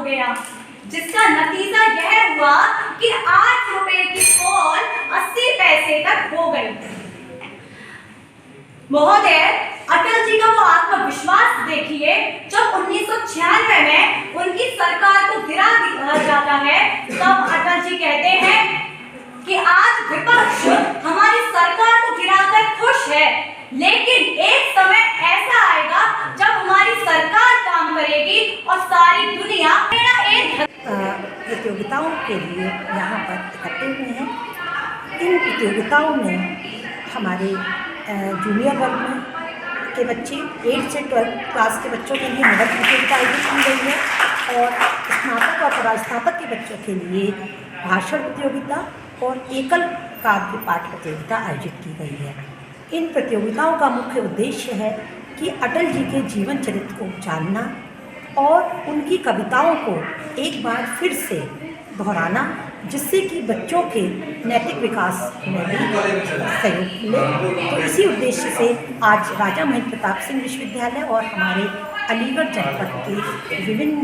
गया, जिसका नतीजा यह हुआ कि 8 रुपए की कॉल 80 पैसे तक हो गई। महोदय, अटल जी का वो आत्मविश्वास देखिए, जब 1996 में उनकी सरकार को गिरा दिया जाता है, तब अटल जी कहते हैं कि आज विपक्ष हमारी सरकार को गिराकर खुश है, लेकिन एक समय ऐसा आएगा जब हमारी सरकार काम करेगी और सारी दुनिया प्रतियोगिताओं के लिए यहाँ पर इकट्ठे हुए हैं। इन प्रतियोगिताओं में हमारे जूनियर वर्ग में के बच्चे 8 से 12 क्लास के बच्चों के लिए नृत्य प्रतियोगिता आयोजित की गई है और स्नातक और परास्नातक के बच्चों के लिए भाषण प्रतियोगिता और एकल काव्य पाठ प्रतियोगिता आयोजित की गई है। इन प्रतियोगिताओं का मुख्य उद्देश्य है कि अटल जी के जीवन चरित्र को जानना और उनकी कविताओं को एक बार फिर से दोहराना, जिससे कि बच्चों के नैतिक विकास में भी सहयोग मिले। तो इसी उद्देश्य से आज राजा महेंद्र प्रताप सिंह विश्वविद्यालय और हमारे अलीगढ़ जनपद के विभिन्न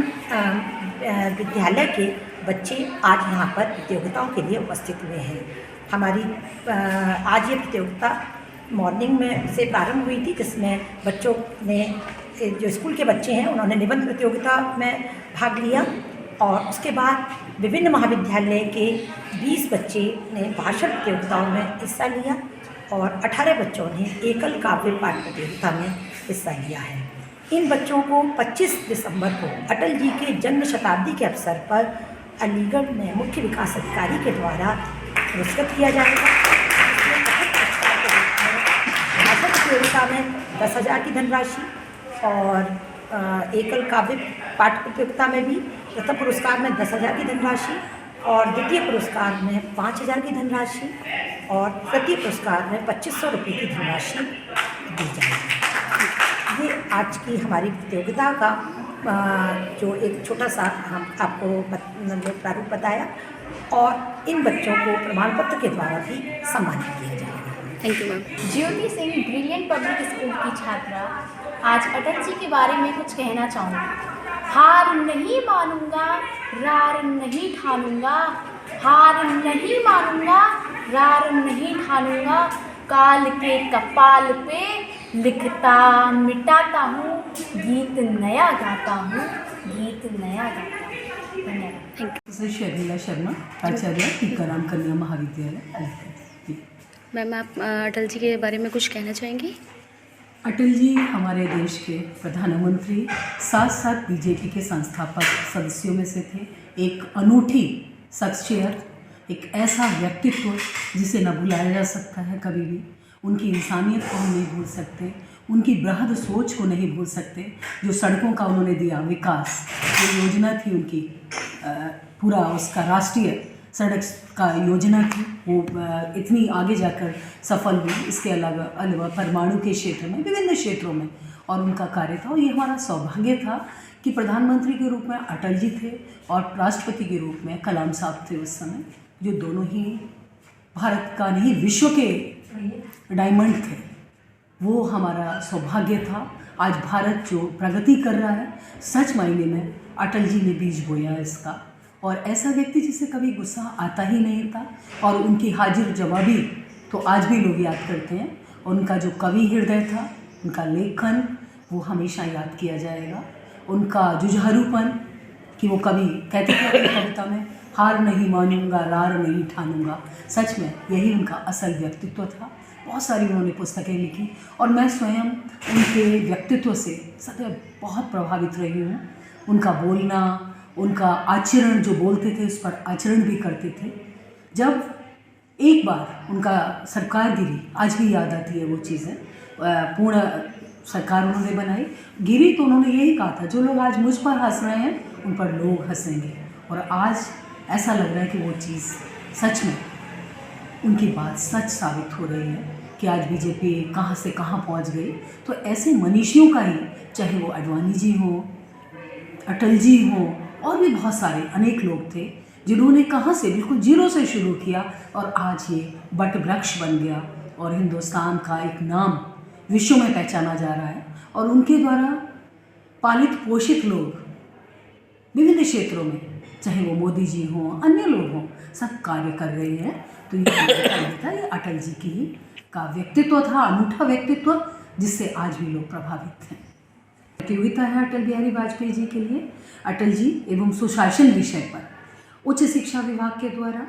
विद्यालय के बच्चे आज यहाँ पर प्रतियोगिताओं के लिए उपस्थित हुए हैं। हमारी आज ये प्रतियोगिता मॉर्निंग में से प्रारंभ हुई थी, जिसमें बच्चों ने, जो स्कूल के बच्चे हैं, उन्होंने निबंध प्रतियोगिता में भाग लिया और उसके बाद विभिन्न महाविद्यालय के 20 बच्चे ने भाषण प्रतियोगिताओं में हिस्सा लिया और 18 बच्चों ने एकल काव्य पाठ प्रतियोगिता में हिस्सा लिया है। इन बच्चों को 25 दिसंबर को अटल जी के जन्म शताब्दी के अवसर पर अलीगढ़ में मुख्य विकास अधिकारी के द्वारा पुरस्कृत किया जाएगा। भाषण प्रतियोगिता में 10,000 की धनराशि और एकल काव्य पाठ प्रतियोगिता में भी प्रथम पुरस्कार में 10,000 की धनराशि और द्वितीय पुरस्कार में 5,000 की धनराशि और तृतीय पुरस्कार में 2,500 रुपये की धनराशि दी जाएगी। ये आज की हमारी प्रतियोगिता का जो एक छोटा सा हम आपको प्रारूप बताया और इन बच्चों को प्रमाण पत्र के द्वारा भी सम्मानित किया जाएगा। Thank you ma'am. Jyoti Singh brilliant public school की छात्रा आज अटल जी के बारे में कुछ कहना चाहूँगी। हार नहीं मानूंगा, रार नहीं ठानूंगा, हार नहीं मानूंगा, रार नहीं ठानूंगा, काल के कपाल पे लिखता मिटाता हूँ, गीत नया गाता हूँ, गीत नया गाता हूँ। धन्यवाद। शर्मिला शर्मा, आचार्य टीकाराम कन्या महाविद्यालय। मैम, आप अटल जी के बारे में कुछ कहना चाहेंगी? अटल जी हमारे देश के प्रधानमंत्री, साथ साथ बीजेपी के संस्थापक सदस्यों में से थे। एक अनूठी शख्सियत, एक ऐसा व्यक्तित्व जिसे न भुलाया जा सकता है कभी भी। उनकी इंसानियत को हम नहीं भूल सकते, उनकी बृहद सोच को नहीं भूल सकते। जो सड़कों का उन्होंने दिया विकास, जो योजना थी उनकी, पूरा उसका राष्ट्रीय सड़क का योजना थी, वो इतनी आगे जाकर सफल हुई। इसके अलावा परमाणु के क्षेत्र में, विभिन्न क्षेत्रों में और उनका कार्य था। और ये हमारा सौभाग्य था कि प्रधानमंत्री के रूप में अटल जी थे और राष्ट्रपति के रूप में कलाम साहब थे उस समय, जो दोनों ही भारत का नहीं विश्व के डायमंड थे। वो हमारा सौभाग्य था। आज भारत जो प्रगति कर रहा है, सच मायने में अटल जी ने बीज बोया इसका। और ऐसा व्यक्ति जिसे कभी गुस्सा आता ही नहीं था और उनकी हाजिर जवाबी तो आज भी लोग याद करते हैं। उनका जो कवि हृदय था, उनका लेखन, वो हमेशा याद किया जाएगा। उनका जुझारूपन, कि वो कवि कहते थे अपनी कविता में, हार नहीं मानूंगा, रार नहीं ठानूंगा। सच में यही उनका असल व्यक्तित्व था। बहुत सारी उन्होंने पुस्तकें लिखी और मैं स्वयं उनके व्यक्तित्व से सदैव बहुत प्रभावित रही हूँ। उनका बोलना, उनका आचरण, जो बोलते थे उस पर आचरण भी करते थे। जब एक बार उनका सरकार गिरी, आज भी याद आती है वो चीज़ें, पूर्ण सरकार उन्होंने बनाई, गिरी तो उन्होंने यही कहा था, जो लोग आज मुझ पर हंस रहे हैं उन पर लोग हंसेंगे। और आज ऐसा लग रहा है कि वो चीज़ सच में, उनकी बात सच साबित हो रही है कि आज बीजेपी कहाँ से कहाँ पहुँच गई। तो ऐसे मनीषियों का ही, चाहे वो अडवाणी जी हों, अटल जी हों, और भी बहुत सारे अनेक लोग थे जिन्होंने कहाँ से बिल्कुल जीरो से शुरू किया और आज ये बट वृक्ष बन गया और हिंदुस्तान का एक नाम विश्व में पहचाना जा रहा है। और उनके द्वारा पालित पोषित लोग विभिन्न क्षेत्रों में, चाहे वो मोदी जी हों, अन्य लोग हों, सब कार्य कर रहे हैं। तो ये दिखाई देता है, ये अटल जी की ही का व्यक्तित्व था, अनूठा व्यक्तित्व, जिससे आज भी लोग प्रभावित हैं। प्रतियोगिता है अटल बिहारी वाजपेयी जी के लिए, अटल जी एवं सुशासन विषय पर उच्च शिक्षा विभाग के द्वारा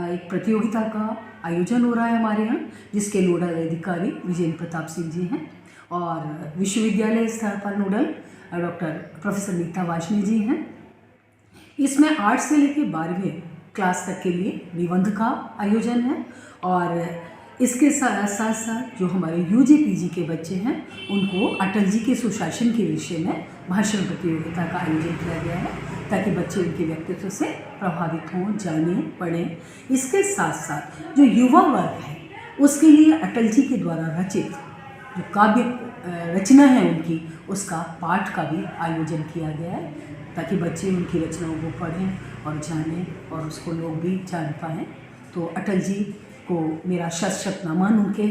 एक प्रतियोगिता का आयोजन हो रहा है हमारे यहाँ, जिसके नोडल अधिकारी विजेंद्र प्रताप सिंह जी हैं और विश्वविद्यालय स्तर पर nodal doctor professor Nita Vajpayee ji हैं। इसमें 8 से लेकर 12वीं क्लास तक के लिए निबंध का आयोजन है और इसके साथ साथ जो हमारे यूजी पीजी के बच्चे हैं उनको अटल जी के सुशासन के विषय में भाषण प्रतियोगिता का आयोजन किया गया है, ताकि बच्चे उनके व्यक्तित्व से प्रभावित हों, जानें, पढ़ें। इसके साथ साथ जो युवा वर्ग है उसके लिए अटल जी के द्वारा रचित जो काव्य रचना है उनकी, उसका पाठ का भी आयोजन किया गया है, ताकि बच्चे उनकी रचनाओं को पढ़ें और जानें और उसको लोग भी जान पाएँ। तो अटल जी को मेरा शत नमन। उनके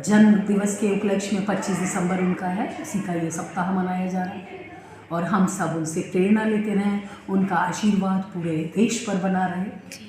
जन्म दिवस के उपलक्ष्य में 25 दिसंबर उनका है, इसी का ये सप्ताह मनाया जा रहा है और हम सब उनसे प्रेरणा लेते रहें, उनका आशीर्वाद पूरे देश पर बना रहे।